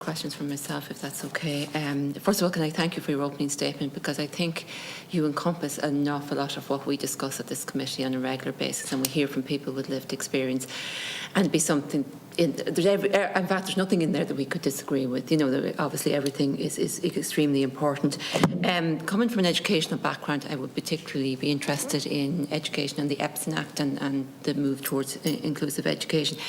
Questions from myself, if that's okay. First of all, can I thank you for your opening statement, because I think you encompass an awful lot of what we discuss at this committee on a regular basis, and we hear from people with lived experience, and be something. In fact, there's nothing in there that we could disagree with. You know, obviously everything is extremely important. Coming from an educational background, I would particularly be interested in education and the EPSN Act and the move towards inclusive education.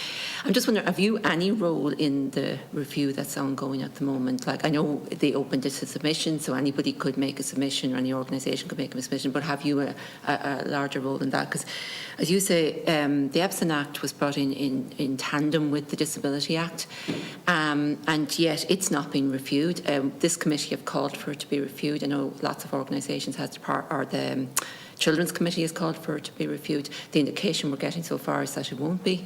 I'm just wondering, have you any role in the review that's ongoing at the moment? Like, I know they opened it to submission, so anybody could make a submission, or any organisation could make a submission, but have you a larger role in that? Because, as you say, the EPSN Act was brought in tandem with the Disability Act, and yet it's not been reviewed. This committee have called for it to be reviewed. I know lots of organisations have the Children's Committee has called for it to be reviewed. The indication we're getting so far is that it won't be,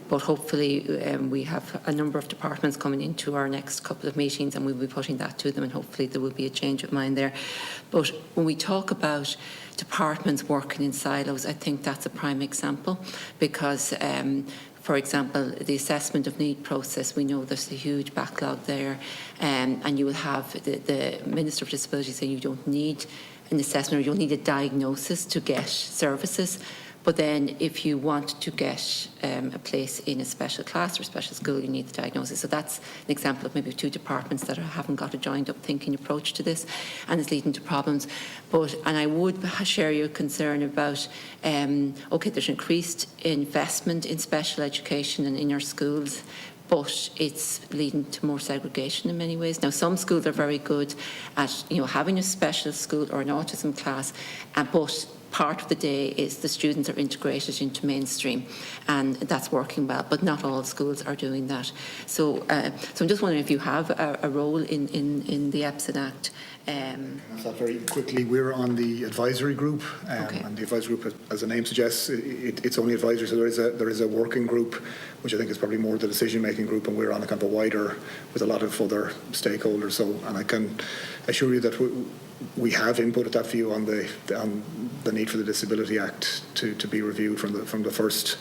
but hopefully we have a number of departments coming into our next couple of meetings, and we'll be putting that to them, and hopefully there will be a change of mind there. But when we talk about departments working in silos, I think that's a prime example, because for example, the assessment of need process, we know there's a huge backlog there, and you will have the Minister of Disability saying you don't need an assessment, or you don't need a diagnosis to get services. But then if you want to get a place in a special class or a special school, you need the diagnosis. So that's an example of maybe two departments that haven't got a joined up thinking approach to this, and it's leading to problems. And I would share your concern about, okay, there's increased investment in special education and in our schools, but it's leading to more segregation in many ways. Now, some schools are very good at, having a special school or an autism class, but part of the day is the students are integrated into mainstream, and that's working well, but not all schools are doing that. So I'm just wondering if you have a role in the EPSN Act. That very quickly, we're on the advisory group, okay. And the advisory group, as the name suggests, it's only advisory. So there is a working group, which I think is probably more the decision-making group, and we're on a kind of a wider with a lot of other stakeholders. So, and I can assure you that we have inputted that view on the need for the Disability Act to be reviewed from the first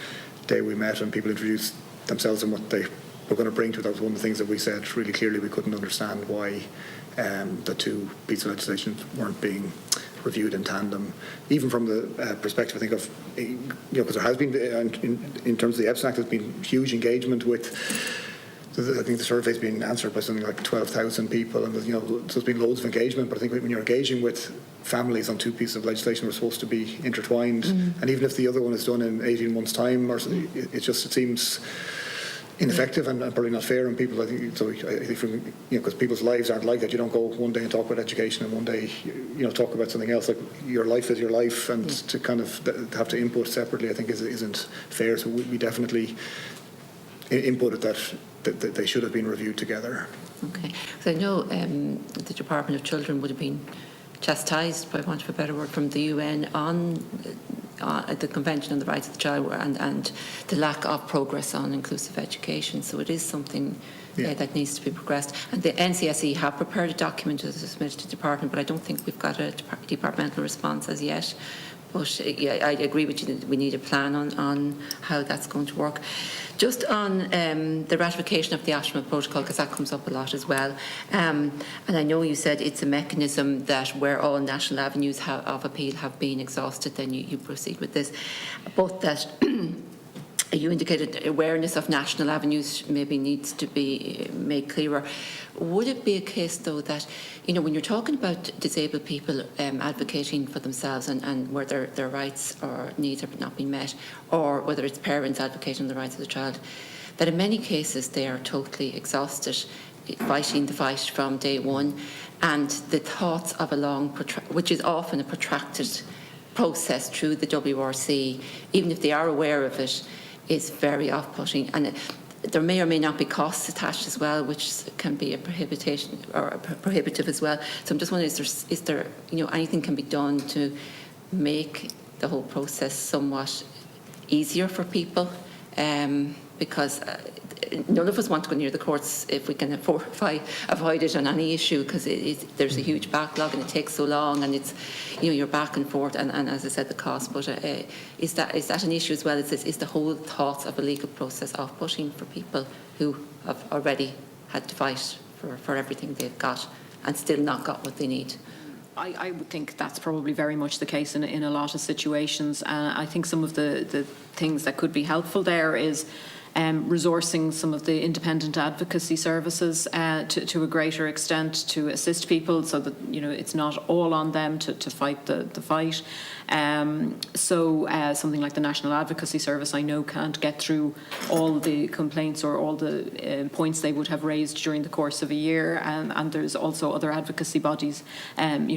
day we met, and people introduced themselves and what they were going to bring to it. That was one of the things that we said really clearly. We couldn't understand why the two pieces of legislation weren't being reviewed in tandem, even from the perspective, I think, of, because there has been, in terms of the EPSN Act, there's been huge engagement with. I think the survey's been answered by something like 12,000 people, and so there's been loads of engagement. But I think when you're engaging with families on two pieces of legislation, we're supposed to be intertwined. And even if the other one is done in 18 months' time, or it seems ineffective and probably not fair. And people, I think, because people's lives aren't like that. You don't go one day and talk about education, and one day, talk about something else. Like, your life is your life, and to kind of have to input separately, I think, isn't fair. So we definitely inputted that they should have been reviewed together. Okay, so I know the Department of Children would have been chastised, by want of a better word, from the UN on the Convention on the Rights of the Child and the lack of progress on inclusive education. So it is something that needs to be progressed. And the NCSE have prepared a document to submit to the department, but I don't think we've got a departmental response as yet. But I agree with you that we need a plan on how that's going to work. Just on the ratification of the Ashram Protocol, because that comes up a lot as well. And I know you said it's a mechanism that where all national avenues of appeal have been exhausted, then you proceed with this. But that you indicated awareness of national avenues maybe needs to be made clearer. Would it be a case, though, that, when you're talking about disabled people advocating for themselves and where their rights or needs have not been met, or whether it's parents advocating the rights of the child, that in many cases they are totally exhausted, fighting the fight from day one, and the thoughts of a long, which is often a protracted process through the WRC, even if they are aware of it, is very off-putting, and there may or may not be costs attached as well, which can be a prohibition or prohibitive as well. So I'm just wondering, is there anything can be done to make the whole process somewhat easier for people? Because none of us want to go near the courts if we can avoid it on any issue, because there's a huge backlog and it takes so long, and it's you're back and forth, and as I said, the cost. But is that an issue as well? Is the whole thought of a legal process off-putting for people who have already had to fight for everything they've got and still not got what they need. I would think that's probably very much the case in a lot of situations. I think some of the things that could be helpful there is resourcing some of the independent advocacy services to a greater extent to assist people, so that it's not all on them to fight the fight. So something like the National Advocacy Service, I know, can't get through all the complaints or all the points they would have raised during the course of a year, and there's also other advocacy bodies,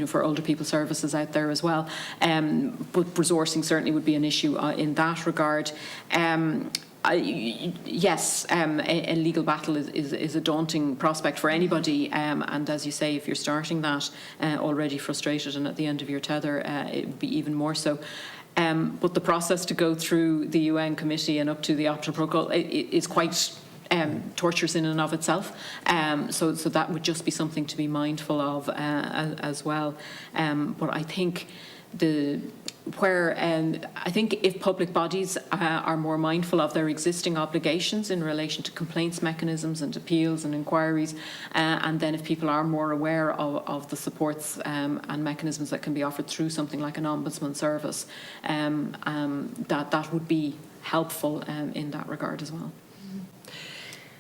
for older people services out there as well. But resourcing certainly would be an issue in that regard. Yes, a legal battle is a daunting prospect for anybody, and as you say, if you're starting that already frustrated and at the end of your tether, it would be even more so. But the process to go through the UN committee and up to the optional protocol is quite torturous in and of itself. So that would just be something to be mindful of as well. But I think I think if public bodies are more mindful of their existing obligations in relation to complaints mechanisms and appeals and inquiries, and then if people are more aware of the supports and mechanisms that can be offered through something like an ombudsman service, that would be helpful in that regard as well.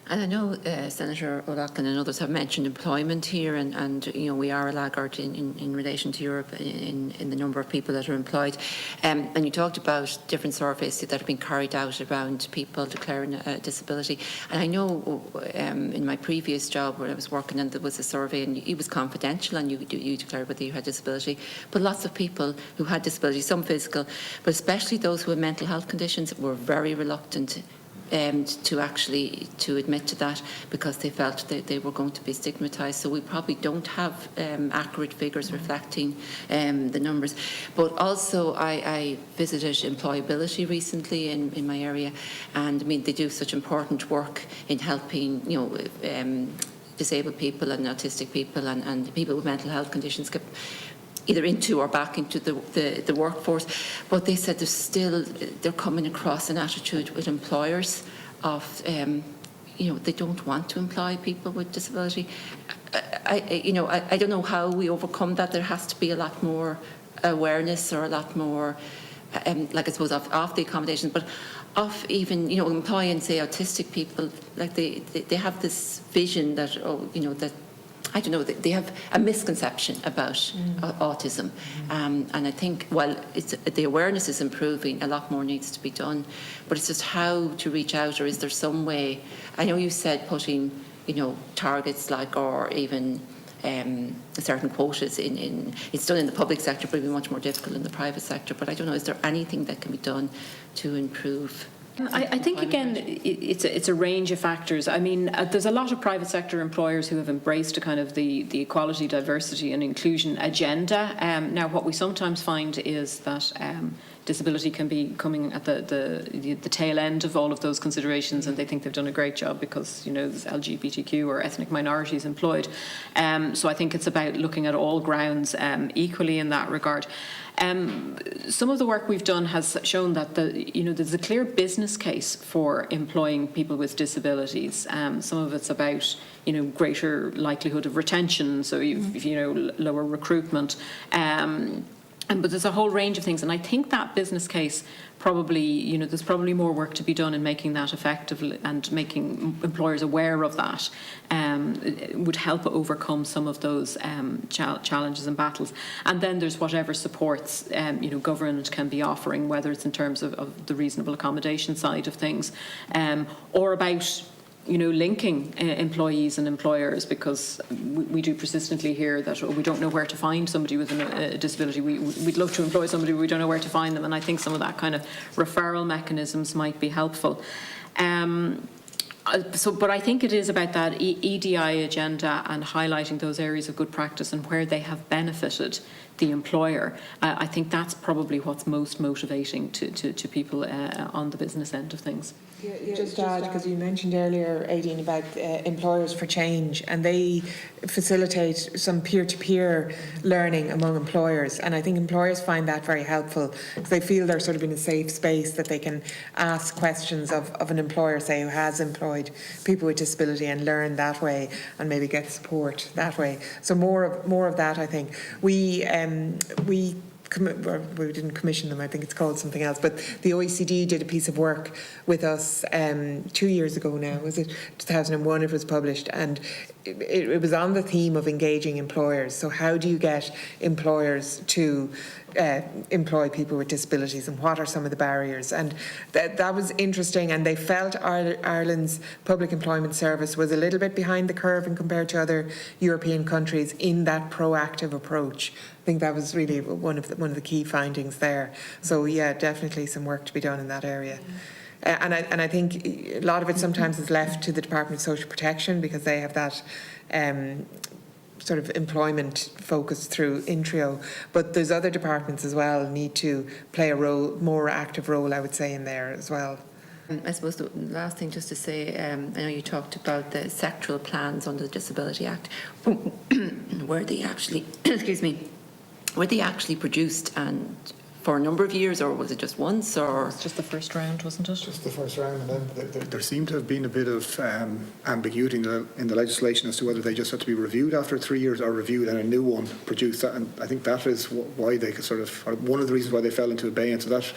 And I know Senator O'Loughlin and others have mentioned employment here, and we are a laggard in relation to Europe in the number of people that are employed. And you talked about different surveys that have been carried out around people declaring a disability. And I know in my previous job where I was working, and there was a survey, and it was confidential, and you declared whether you had disability. But lots of people who had disability, some physical, but especially those who had mental health conditions, were very reluctant to admit to that, because they felt that they were going to be stigmatised. So we probably don't have accurate figures reflecting the numbers. But also I visited employability recently in my area, and I mean, they do such important work in helping disabled people and autistic people and people with mental health conditions get either into or back into the workforce. But they said they're coming across an attitude with employers of, they don't want to employ people with disability. I don't know how we overcome that. There has to be a lot more awareness, or a lot more, like I suppose, of the accommodation, but of even, employing, say, autistic people. Like they have this vision that, that, I don't know, they have a misconception about autism. And I think while the awareness is improving, a lot more needs to be done. But it's just how to reach out, or is there some way? I know you said putting, targets or even certain quotas in. It's done in the public sector, but it would be much more difficult in the private sector. But I don't know, is there anything that can be done to improve? I think, again, it's a range of factors. I mean, there's a lot of private sector employers who have embraced a kind of the equality, diversity and inclusion agenda. Now, what we sometimes find is that disability can be coming at the tail end of all of those considerations, and they think they've done a great job because, there's LGBTQ or ethnic minorities employed. So I think it's about looking at all grounds equally in that regard. Some of the work we've done has shown that there's a clear business case for employing people with disabilities. Some of it's about greater likelihood of retention, so lower recruitment. But there's a whole range of things, and I think that business case probably, there's probably more work to be done in making that effective and making employers aware of that. It would help overcome some of those challenges and battles. And then there's whatever supports government can be offering, whether it's in terms of the reasonable accommodation side of things, or about linking employees and employers, because we do persistently hear that we don't know where to find somebody with a disability. We'd love to employ somebody, but we don't know where to find them. And I think some of that kind of referral mechanisms might be helpful. But I think it is about that EDI agenda and highlighting those areas of good practice and where they have benefited the employer. I think that's probably what's most motivating to people on the business end of things. Just to add, because you mentioned earlier, Aideen, about Employers for Change, and they facilitate some peer-to-peer learning among employers, and I think employers find that very helpful because they feel they're sort of in a safe space that they can ask questions of an employer, say, who has employed people with disability, and learn that way and maybe get support that way. So more of that, I think. We didn't commission them, I think it's called something else, but the OECD did a piece of work with us 2 years ago now, was it 2001 it was published, and it was on the theme of engaging employers. So how do you get employers to employ people with disabilities, and what are some of the barriers? And that was interesting, and they felt Ireland's public employment service was a little bit behind the curve in compared to other European countries in that proactive approach. I think that was really one of the key findings there. So yeah, definitely some work to be done in that area. And I think a lot of it sometimes is left to the Department of Social Protection, because they have that sort of employment focus through Intrio. But there's other departments as well need to play a more active role, I would say, in there as well. I suppose the last thing just to say, I know you talked about the sectoral plans under the Disability Act. Were they actually, excuse me, were they actually produced and for a number of years, or was it just once? Or It's just the first round, wasn't it? Just the first round, and then there seemed to have been a bit of ambiguity in the legislation as to whether they just had to be reviewed after 3 years or reviewed and a new one produced. And I think that is why they could sort of, or one of the reasons why they fell into abeyance. So that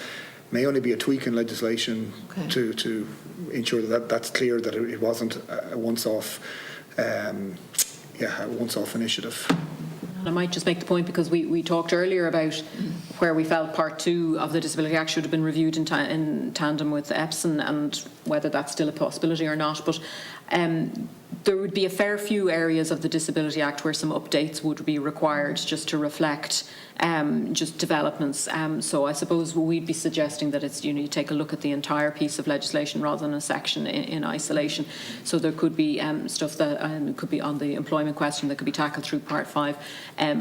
may only be a tweak in legislation to ensure that's clear, that it wasn't a once-off, a once-off initiative. I might just make the point, because we talked earlier about where we felt Part 2 of the Disability Act should have been reviewed in tandem with EPSN, and whether that's still a possibility or not. But there would be a fair few areas of the Disability Act where some updates would be required just to reflect just developments. So I suppose we'd be suggesting that it's, you take a look at the entire piece of legislation rather than a section in isolation. So there could be stuff that could be on the employment question that could be tackled through Part 5.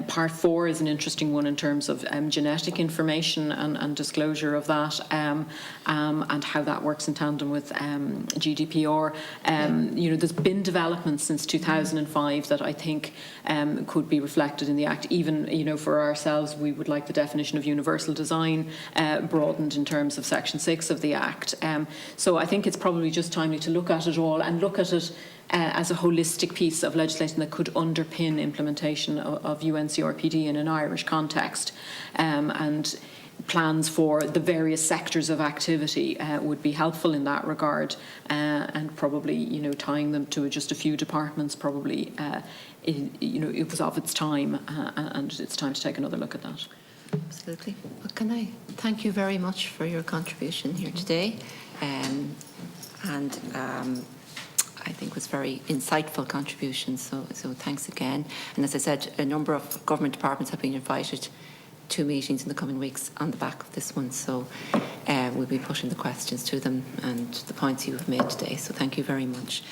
Part 4 is an interesting one in terms of genetic information and disclosure of that, and how that works in tandem with GDPR. There's been developments since 2005 that I think could be reflected in the Act. Even, for ourselves, we would like the definition of universal design broadened in terms of Section 6 of the Act. So I think it's probably just timely to look at it all, and look at it as a holistic piece of legislation that could underpin implementation of UNCRPD in an Irish context. And plans for the various sectors of activity would be helpful in that regard, and probably, tying them to just a few departments probably, it was of its time, and it's time to take another look at that. absolutely. Well, can I thank you very much for your contribution here today, and I think was very insightful contribution. So thanks again. And as I said, a number of government departments have been invited to meetings in the coming weeks on the back of this one. So we'll be putting the questions to them and the points you have made today. So thank you very much.